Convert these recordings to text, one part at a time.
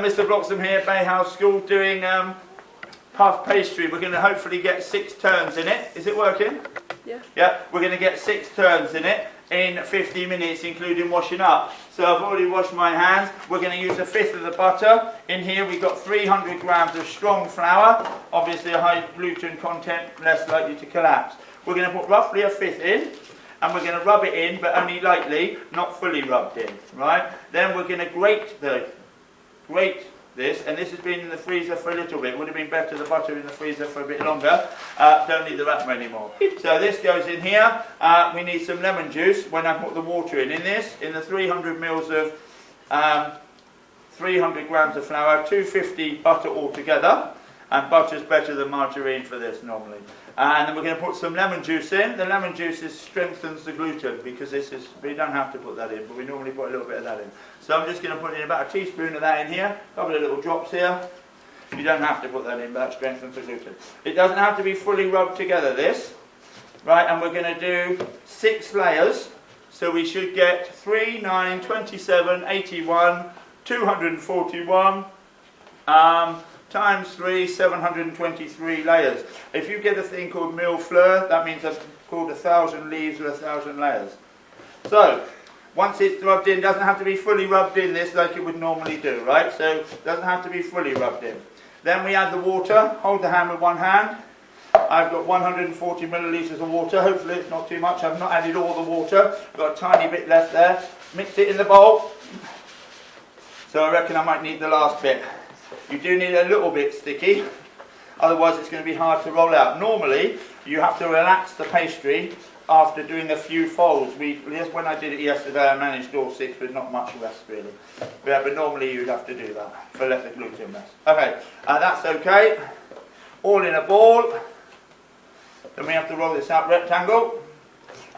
Mr. Bloxham here, Bay House School, doing puff pastry. We're going to hopefully get 6 turns in it. Is it working? Yeah. Yeah, we're going to get 6 turns in it in 50 minutes, including washing up. So I've already washed my hands. We're going to use 1/5 of the butter. In here we've got 300 grams of strong flour, obviously a high gluten content, less likely to collapse. We're going to put roughly 1/5 in, and we're going to rub it in, but only lightly, not fully rubbed in, right? Then we're going to grate this, and this has been in the freezer for a little bit. Would have been better the butter in the freezer for a bit longer. Don't need the wrapper anymore. So this goes in here. We need some lemon juice when I put the water in. In the 300 mils of 300 grams of flour, 250 butter altogether, and butter's better than margarine for this normally. And then we're going to put some lemon juice in. The lemon juice strengthens the gluten, because we don't have to put that in, but we normally put a little bit of that in. So I'm just going to put in about a teaspoon of that in here, a couple of little drops here. You don't have to put that in, but that strengthens the gluten. It doesn't have to be fully rubbed together, this. Right, and we're going to do 6 layers. So we should get 3, 9, 27, 81, 241, times 3, 723 layers. If you get a thing called mille fleur, that means it's called 1,000 leaves or 1,000 layers. So, once it's rubbed in, doesn't have to be fully rubbed in this like it would normally do, right? So, it doesn't have to be fully rubbed in. Then we add the water. Hold the hand with one hand. I've got 140 millilitres of water. Hopefully it's not too much. I've not added all the water. I've got a tiny bit left there. Mix it in the bowl. So I reckon I might need the last bit. You do need a little bit sticky, otherwise it's going to be hard to roll out. Normally, you have to relax the pastry after doing a few folds. When I did it yesterday, I managed all 6 with not much rest really. Yeah, but normally you'd have to do that to let the gluten rest. Okay, that's okay. All in a ball. Then we have to roll this out rectangle.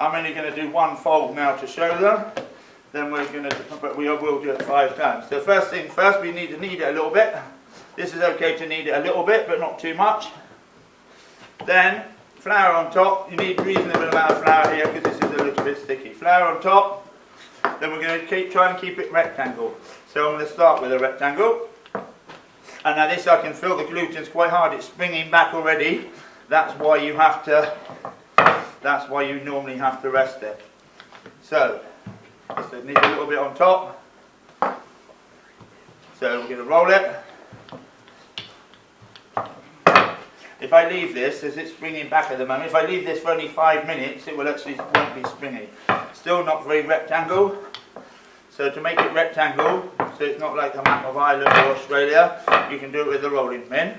I'm only going to do 1 fold now to show them. Then we're going to, but we will do it 5 times. So first thing first, we need to knead it a little bit. This is okay to knead it a little bit, but not too much. Then flour on top. You need a reasonable amount of flour here because this is a little bit sticky. Flour on top. Then we're going to try and keep it rectangle. So I'm going to start with a rectangle. And now this, I can feel the gluten's quite hard. It's springing back already. That's why you have to. That's why you normally have to rest it. So. Just need a little bit on top. So we're going to roll it. If I leave this, as it's springing back at the moment, if I leave this for only 5 minutes, it won't be springy. Still not very rectangle. So to make it rectangle, so it's not like the map of Ireland or Australia, you can do it with the rolling pin.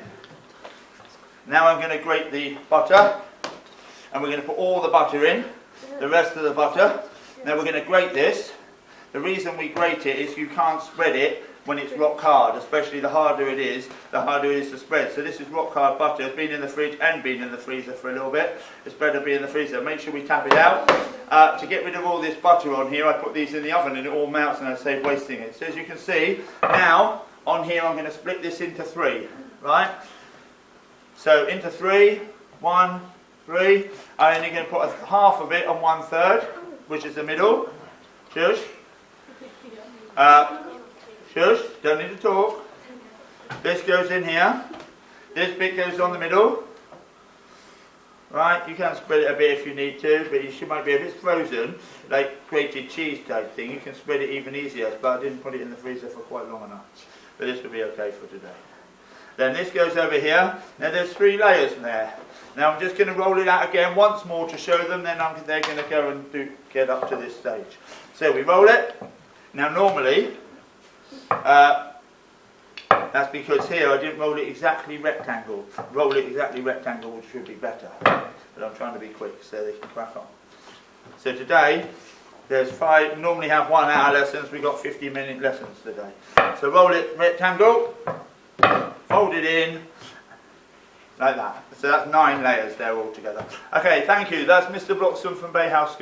Now I'm going to grate the butter, and we're going to put all the butter in, the rest of the butter. Now we're going to grate this. The reason we grate it is you can't spread it when it's rock hard, especially the harder it is to spread. So this is rock hard butter. It's been in the fridge and been in the freezer for a little bit. It's better to be in the freezer. Make sure we tap it out. To get rid of all this butter on here, I put these in the oven and it all melts and I save wasting it. So as you can see, now on here I'm going to split this into 3, right? So into 3, 1, 3. I'm only going to put half of it on 1/3. Which is the middle. Shush. Shush. Don't need to talk. This goes in here. This bit goes on the middle. Right, you can spread it a bit if you need to, but you might be, if it's frozen, like grated cheese type thing, you can spread it even easier, but I didn't put it in the freezer for quite long enough. But this will be okay for today. Then this goes over here. Now there's 3 layers in there. Now I'm just going to roll it out again once more to show them, then they're going to go and get up to this stage. So we roll it. Now normally, that's because here I didn't roll it exactly rectangle. Roll it exactly rectangle, which should be better. But I'm trying to be quick so they can crack on. So today, there's 5, normally have 1 hour lessons, we've got 50-minute lessons today. So roll it rectangle, fold it in, like that. So that's 9 layers there all together. Okay, thank you. That's Mr. Bloxham from Bay House School.